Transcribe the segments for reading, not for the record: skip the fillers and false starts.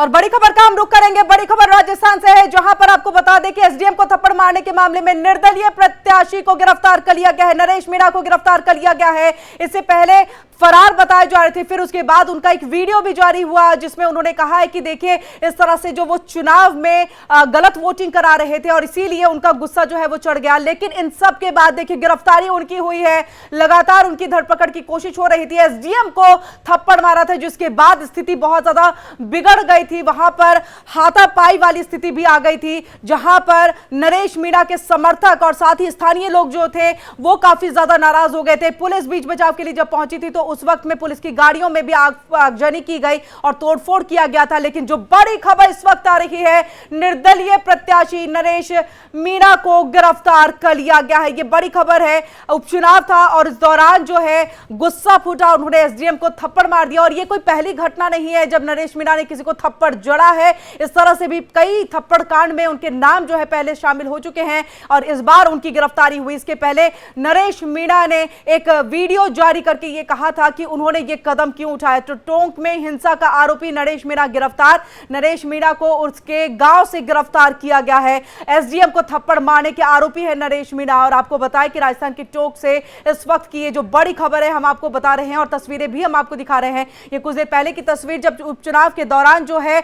और बड़ी खबर का हम रुख करेंगे। बड़ी खबर राजस्थान से है, जहां पर आपको बता दें कि एसडीएम को थप्पड़ मारने के मामले में निर्दलीय प्रत्याशी को गिरफ्तार कर लिया गया है। नरेश मीणा को गिरफ्तार कर लिया गया है। इससे पहले फरार बताए जा रहे थे, फिर उसके बाद उनका एक वीडियो भी जारी हुआ जिसमें उन्होंने कहा है कि देखिए इस तरह से जो वो चुनाव में गलत वोटिंग करा रहे थे और इसीलिए उनका गुस्सा जो है वो चढ़ गया। लेकिन इन सब के बाद देखिए गिरफ्तारी उनकी हुई है, लगातार उनकी धरपकड़ की कोशिश हो रही थी। एसडीएम को थप्पड़ मारा था जिसके बाद स्थिति बहुत ज्यादा बिगड़ गई थी। वहां पर हाथापाई वाली स्थिति भी आ गई थी, जहां पर नरेश मीणा के समर्थक और साथ ही स्थानीय लोग जो थे वो काफी ज्यादा नाराज हो गए थे। पुलिस बीच बचाव के लिए जब पहुंची थी तो उस वक्त में पुलिस की गाड़ियों में भी आगजनी की गई और तोड़फोड़ किया गया था। लेकिन जो बड़ी खबर इस वक्त आ रही है, निर्दलीय प्रत्याशी नरेश मीणा को गिरफ्तार कर लिया गया है। यह बड़ी खबर है। उपचुनाव था और इस दौरान जो है गुस्सा फूटा, उन्होंने एसडीएम को थप्पड़ मार दिया। और यह कोई पहली घटना नहीं है जब नरेश मीणा ने किसी को थप्पड़ जड़ा है। इस तरह से भी कई थप्पड़ कांड में उनके नाम जो है पहले शामिल हो चुके हैं और इस बार उनकी गिरफ्तारी हुई। इसके पहले नरेश मीणा ने एक वीडियो जारी करके यह कहा था कि उन्होंने ये कदम क्यों उठाया। तो टोंक में हिंसा का आरोपी नरेश मीणा गिरफ्तार। नरेश मीणा को उसके गांव से गिरफ्तार किया गया है। एसडीएम को थप्पड़ मारने के आरोपी है नरेश मीणा। और आपको बताएं कि राजस्थान के टोंक से इस वक्त की ये जो बड़ी खबर है हम आपको बता रहे हैं और तस्वीरें भी हम आपको दिखा रहे हैं। ये कुछ देर पहले की तस्वीर, जब उपचुनाव के दौरान जो है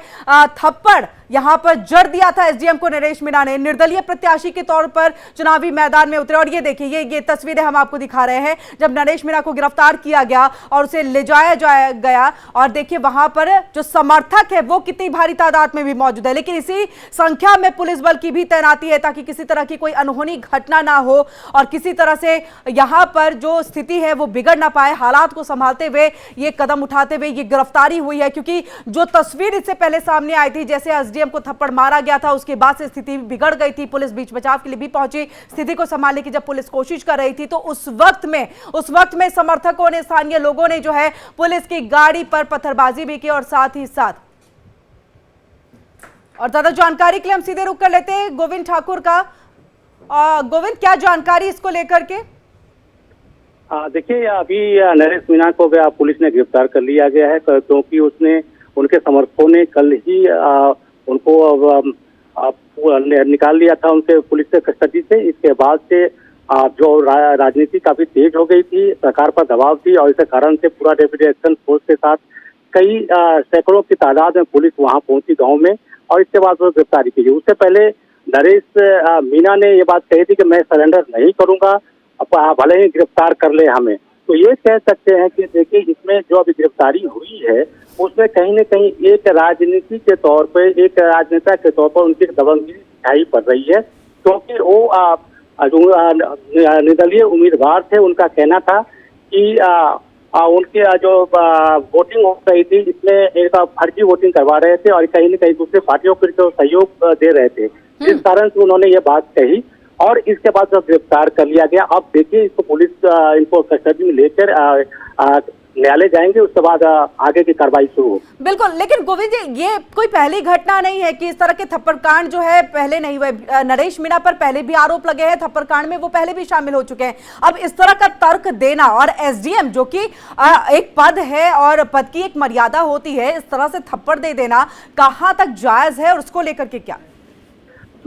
थप्पड़ यहां पर जड़ दिया था एसडीएम को नरेश मीणा ने, निर्दलीय प्रत्याशी के तौर पर चुनावी मैदान में उतरे। और ये देखिए ये तस्वीरें हम आपको दिखा रहे हैं जब नरेश मीणा को गिरफ्तार किया गया और उसे ले जाया गया। और देखिए वहां पर जो समर्थक है वो कितनी भारी तादाद में भी मौजूद है। लेकिन इसी संख्या में पुलिस बल की भी तैनाती है ताकि किसी तरह की कोई अनहोनी घटना ना हो और किसी तरह से यहां पर जो स्थिति है वो बिगड़ ना पाए। हालात को संभालते हुए ये कदम उठाते हुए ये गिरफ्तारी हुई है, क्योंकि जो तस्वीर इससे पहले सामने आई थी, जैसे एसडीएम को थप्पड़ मारा गया था उसके बाद से स्थिति बिगड़ गई थी। पुलिस बीच बचाव के लिए भी पहुंची स्थिति को संभालने की जब पुलिस कोशिश कर रही थी तो उस वक्त में समर्थकों ने, स्थानीय लोगों ने जो है पुलिस की गाड़ी पर पत्थरबाजी भी की और साथ ही साथ। और ज्यादा जानकारी के लिए हम सीधे रुक कर लेते हैं गोविंद ठाकुर का। गोविंद, क्या जानकारी इसको लेकर के? देखिए अभी नरेश मीणा को पुलिस ने गिरफ्तार कर लिया गया है क्योंकि उसने उनके समर्थकों ने कल ही उनको निकाल लिया था उनके पुलिस के कस्टडी से। इसके बाद से जो राजनीति काफी तेज हो गई थी, सरकार पर दबाव थी और इस कारण से पूरा डेप्यूटी एक्शन फोर्स के साथ कई सैकड़ों की तादाद में पुलिस वहां पहुंची गांव में और इसके बाद वो गिरफ्तारी की। उससे पहले नरेश मीणा ने ये बात कही थी कि मैं सरेंडर नहीं करूंगा, भले ही गिरफ्तार कर ले हमें। तो ये कह सकते हैं कि देखिए इसमें जो अभी गिरफ्तारी हुई है उसमें कहीं न कहीं एक राजनीति के तौर पे, एक राजनेता के तौर पर उनकी दबंगगिरी दिखाई पड़ रही है, क्योंकि वो निर्दलीय उम्मीदवार थे। उनका कहना था कि उनके जो वोटिंग हो रही थी इसमें एक फर्जी वोटिंग करवा रहे थे और कहीं न कहीं दूसरी पार्टियों को सहयोग दे रहे थे, जिस कारण से उन्होंने ये बात कही और इसके बाद जब गिरफ्तार कर लिया गया। अब देखिए इसको पुलिस इनको कस्टडी में लेकर न्यायालय जाएंगे, उसके बाद आगे की कार्रवाई शुरू हो। बिल्कुल, लेकिन गोविंद जी ये कोई पहली घटना नहीं है कि इस तरह के थप्पड़ कांड जो है पहले नहीं हुए। नरेश मीणा पर पहले भी आरोप लगे हैं थप्पड़ कांड में, वो पहले भी शामिल हो चुके हैं। अब इस तरह का तर्क देना और एसडीएम जो कि एक पद है और पद की एक मर्यादा होती है, इस तरह से थप्पड़ दे देना कहाँ तक जायज है और उसको लेकर के क्या?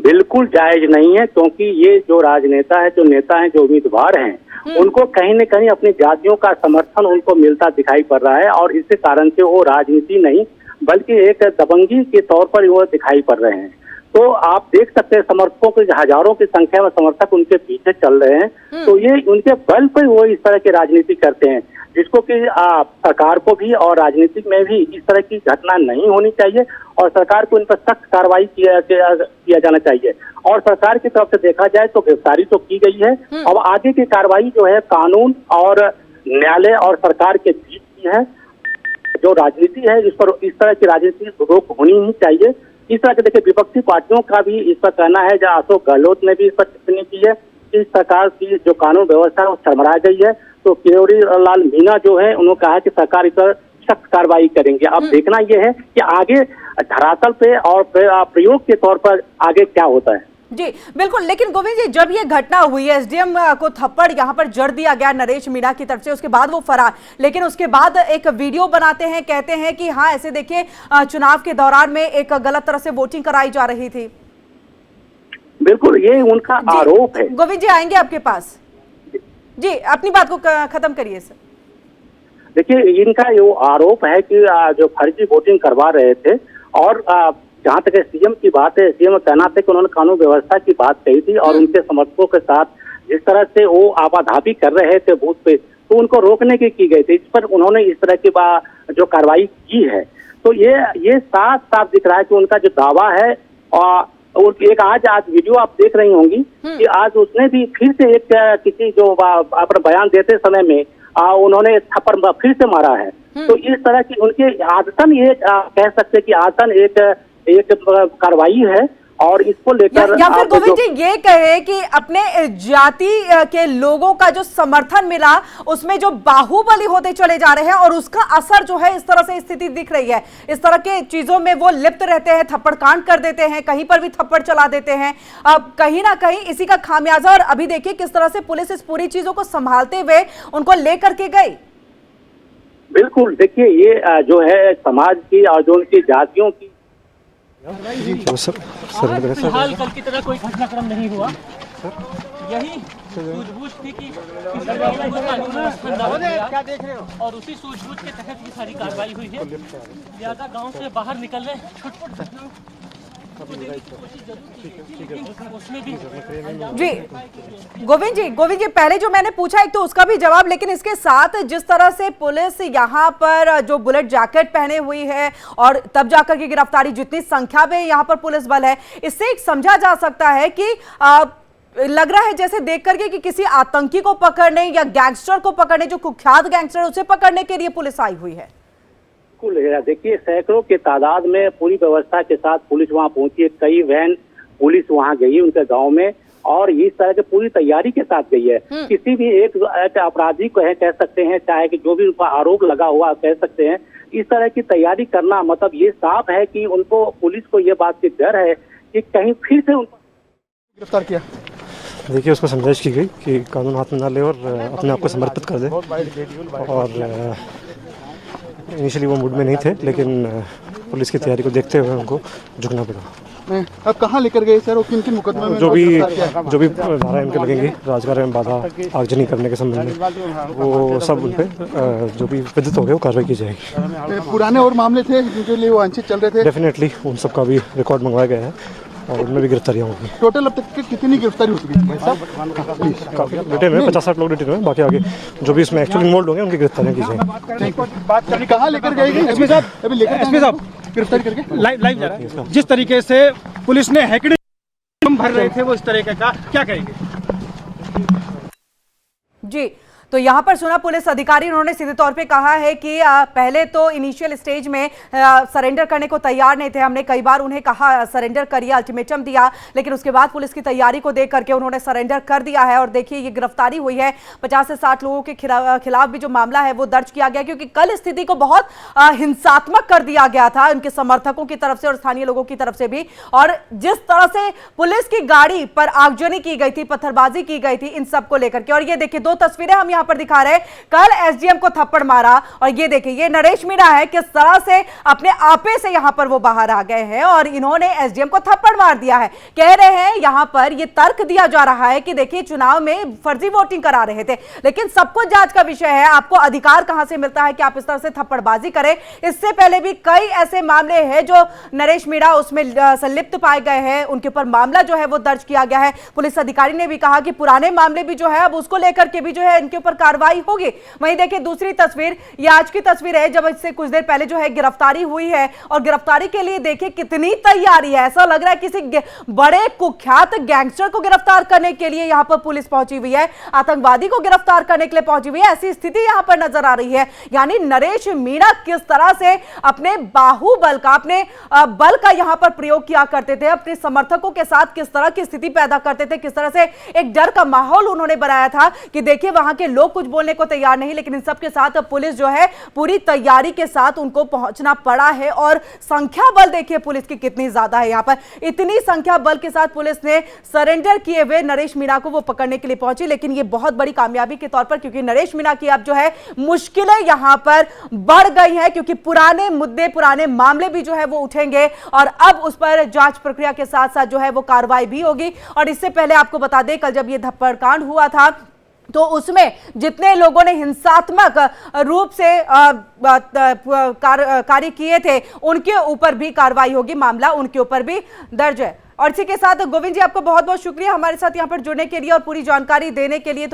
बिल्कुल जायज नहीं है, क्योंकि ये जो राजनेता है, जो नेता है, जो उम्मीदवार हैं, उनको कहीं न कहीं अपनी जातियों का समर्थन उनको मिलता दिखाई पड़ रहा है और इसी कारण से वो राजनीति नहीं बल्कि एक दबंगी के तौर पर वो दिखाई पड़ रहे हैं। तो आप देख सकते हैं समर्थकों के हजारों की संख्या में समर्थक उनके पीछे चल रहे हैं। तो ये उनके बल पर वो इस तरह की राजनीति करते हैं, जिसको कि सरकार को भी और राजनीतिक में भी इस तरह की घटना नहीं होनी चाहिए और सरकार को इन पर सख्त कार्रवाई किया जाना चाहिए। और सरकार की तरफ से देखा जाए तो गिरफ्तारी तो की गई है, अब आगे की कार्रवाई जो है कानून और न्यायालय और सरकार के बीच की है। जो राजनीति है इस पर इस तरह की राजनीति रोक होनी ही चाहिए। इस तरह के देखिए विपक्षी पार्टियों का भी इस पर कहना है, जहाँ अशोक गहलोत ने भी इस पर टिप्पणी की है कि सरकार की जो कानून व्यवस्था है वो चरमरा गई है। तो किरोड़ी लाल मीणा जो है उन्होंने कहा कि सरकार इस पर सख्त कार्रवाई करेंगे। अब देखना यह है कि आगे धरातल पे और प्रयोग के तौर पर आगे क्या होता है। जी बिल्कुल, लेकिन गोविंद जी जब ये घटना हुई है, एसडीएम को थप्पड़ यहाँ पर जड़ दिया गया नरेश मीणा की तरफ से, उसके बाद वो फरार, लेकिन उसके बाद एक वीडियो बनाते हैं, कहते हैं कि हाँ ऐसे देखिए चुनाव के दौरान में एक गलत तरह से वोटिंग कराई जा रही थी। बिल्कुल, ये उनका आरोप है। गोविंद जी आएंगे आपके पास, जी अपनी बात को खत्म करिए सर। देखिए, इनका ये आरोप है कि जो फर्जी वोटिंग करवा रहे थे, और जहाँ तक सीएम की बात है, सीएम कहना था कि उन्होंने कानून व्यवस्था की बात कही थी और उनके समर्थकों के साथ जिस तरह से वो आवाधापी कर रहे थे बूथ पे, तो उनको रोकने की गई थी। इस पर उन्होंने इस तरह की जो कार्रवाई की है, तो ये साफ साफ दिख रहा है कि उनका जो दावा है, और एक आज वीडियो आप देख रही होंगी कि आज उसने भी फिर से एक किसी जो अपना बयान देते समय में उन्होंने थप्पड़ फिर से मारा है। तो इस तरह की उनके आदतन ये कह सकते कि आदतन एक कार्रवाई है, और इसको लेकर या फिर गोविंद जी ये कहे कि अपने जाति के लोगों का जो समर्थन मिला उसमें जो बाहुबली होते चले जा रहे हैं, और उसका असर जो है इस तरह से स्थिति दिख रही है। इस तरह के चीजों में वो लिप्त रहते हैं, थप्पड़ कांड कर देते हैं, कहीं पर भी थप्पड़ चला देते हैं। अब कहीं ना कहीं इसी का खामियाजा, और अभी देखिए किस तरह से पुलिस इस पूरी चीजों को संभालते हुए उनको लेकर के गई। बिल्कुल, देखिए ये जो है समाज की और जो उनकी जातियों की फिलहाल कल की तरह कोई घटनाक्रम नहीं हुआ, यही सूझबूझ थी कि क्या देख रहे हो, और उसी सूझबूझ के तहत ये सारी कार्रवाई हुई है। ज्यादा गांव से बाहर निकलने छुटपुट घटनाओं जी गोविंद जी पहले जो मैंने पूछा एक तो उसका भी जवाब, लेकिन इसके साथ जिस तरह से पुलिस यहाँ पर जो बुलेट जैकेट पहने हुई है और तब जाकर की गिरफ्तारी, जितनी संख्या में यहाँ पर पुलिस बल है, इससे एक समझा जा सकता है कि लग रहा है जैसे देख करके कि किसी आतंकी को पकड़ने या गैंगस्टर को पकड़ने, जो कुख्यात गैंगस्टर उसे पकड़ने के लिए पुलिस आई हुई है। देखिए, सैकड़ों के तादाद में पूरी व्यवस्था के साथ पुलिस वहां पहुंची है। कई वैन पुलिस वहां गई उनके गांव में, और इस तरह की पूरी तैयारी के साथ गई है। किसी भी एक अपराधी को कह सकते हैं, चाहे कि जो भी उनका आरोप लगा हुआ कह सकते हैं, इस तरह की तैयारी करना मतलब ये साफ है कि उनको, पुलिस को ये बात की डर है कि कहीं फिर से उनको गिरफ्तार किया। देखिए, उसको समझाइश की गई कि कानून हाथ में ना ले और अपने आप को समर्पित कर दे, और इनिशियली वो मूड में नहीं थे, लेकिन पुलिस की तैयारी को देखते हुए उनको झुकना पड़ा। अब कहाँ लेकर गए सर, और किन किन मुकदमे में? जो भी धारा इनके लगेंगी राजकार्य में बाधा आगजनी करने के संबंध में, वो सब उन पर जो भी विदित हो गए वो कार्रवाई की जाएगी। पुराने और मामले थे जिनके लिए वो वांछित चल रहे थे? डेफिनेटली उन सब का भी रिकॉर्ड मंगवाया गया है, और उनमें भी गिरफ्तारियाँ होंगी। टोटल अब तक कितनी गिरफ्तारी हो चुकी है? डिटेन में 50-60 लोग डिटेन में, बाकी आगे जो भी इसमें एक्चुअली इन्वॉल्व होंगे उनकी गिरफ्तारियाँ की जाएंगी। कहाँ लेकर गए? एसपी साहब गिरफ्तारी करके लाइव जा रहा है। जिस तरीके से पुलिस ने हैकड़ी भर रहे थे, वो इस तरीके का क्या कहेंगे? जी तो यहां पर सुना पुलिस अधिकारी, उन्होंने सीधे तौर पे कहा है कि पहले तो इनिशियल स्टेज में सरेंडर करने को तैयार नहीं थे, हमने कई बार उन्हें कहा सरेंडर करिए, अल्टीमेटम दिया, लेकिन उसके बाद पुलिस की तैयारी को देख करके उन्होंने सरेंडर कर दिया है। और देखिए ये गिरफ्तारी हुई है, 50 से 60 लोगों के खिलाफ भी जो मामला है वो दर्ज किया गया, क्योंकि कल स्थिति को बहुत हिंसात्मक कर दिया गया था उनके समर्थकों की तरफ से और स्थानीय लोगों की तरफ से भी। और जिस तरह से पुलिस की गाड़ी पर आगजनी की गई थी, पत्थरबाजी की गई थी इन सबको लेकर के। और ये देखिए 2 तस्वीरें हम पर दिखा रहे, कल एसडीएम को थप्पड़ मारा, और ये देखिए ये नरेश मीणा है, किस तरह से अपने आपे से यहां पर वो बाहर आ गए हैं और इन्होंने एसडीएम को थप्पड़ मार दिया है। कह रहे हैं यहां पर ये तर्क दिया जा रहा है कि देखिए चुनाव में फर्जी वोटिंग करा रहे थे, लेकिन सबको जांच का विषय है, आपको अधिकार कहां से मिलता है कि आप इस तरह से थप्पड़बाजी करें। इससे पहले भी कई ऐसे मामले हैं जो नरेश मीणा उसमें संलिप्त पाए गए हैं, उनके ऊपर मामला जो है वो दर्ज किया गया है। पुलिस अधिकारी ने भी कहा कि पुराने मामले भी जो है अब उसको लेकर के भी जो है इनके ऊपर कार्रवाई होगी। वहीं देखिए दूसरी तस्वीर, ये आज की तस्वीर है जब इससे कुछ देर पहले जो है गिरफ्तारी हुई है, और गिरफ्तारी के लिए देखिए कितनी तैयारी है, ऐसा लग रहा है किसी बड़े कुख्यात गैंगस्टर को गिरफ्तार करने के लिए यहां पर पुलिस पहुंची हुई है, आतंकवादी को गिरफ्तार करने के लिए पहुंची हुई है, ऐसी स्थिति यहां पर नजर आ रही है। यानी नरेश मीणा किस तरह से अपने बाहुबल का, अपने बल का यहां पर प्रयोग किया करते थे, अपने समर्थकों के साथ किस तरह की स्थिति पैदा करते थे, किस तरह से एक डर का माहौल उन्होंने बनाया था कि देखिए वहां के लोग कुछ बोलने को तैयार नहीं, लेकिन इन सब के साथ पुलिस जो है पूरी तैयारी के साथ उनको पहुंचना पड़ा है। और संख्या बल देखिए पुलिस की कितनी ज्यादा है, यहां पर इतनी संख्या बल के साथ पुलिस ने सरेंडर किए हुए नरेश मीणा को वो पकड़ने के लिए पहुंची। लेकिन ये बहुत बड़ी कामयाबी के तौर पर, क्योंकि नरेश मीणा की अब जो है मुश्किलें यहां पर बढ़ गई हैं, क्योंकि पुराने मुद्दे पुराने मामले भी जो है वो उठेंगे और अब उस पर जांच प्रक्रिया के साथ साथ जो है वो कार्रवाई भी होगी। और इससे पहले आपको बता दें, कल जब ये धप्पड़ कांड हुआ था तो उसमें जितने लोगों ने हिंसात्मक रूप से कार्य किए थे उनके ऊपर भी कार्रवाई होगी, मामला उनके ऊपर भी दर्ज है। और इसी के साथ गोविंद जी आपको बहुत बहुत शुक्रिया हमारे साथ यहाँ पर जुड़ने के लिए और पूरी जानकारी देने के लिए।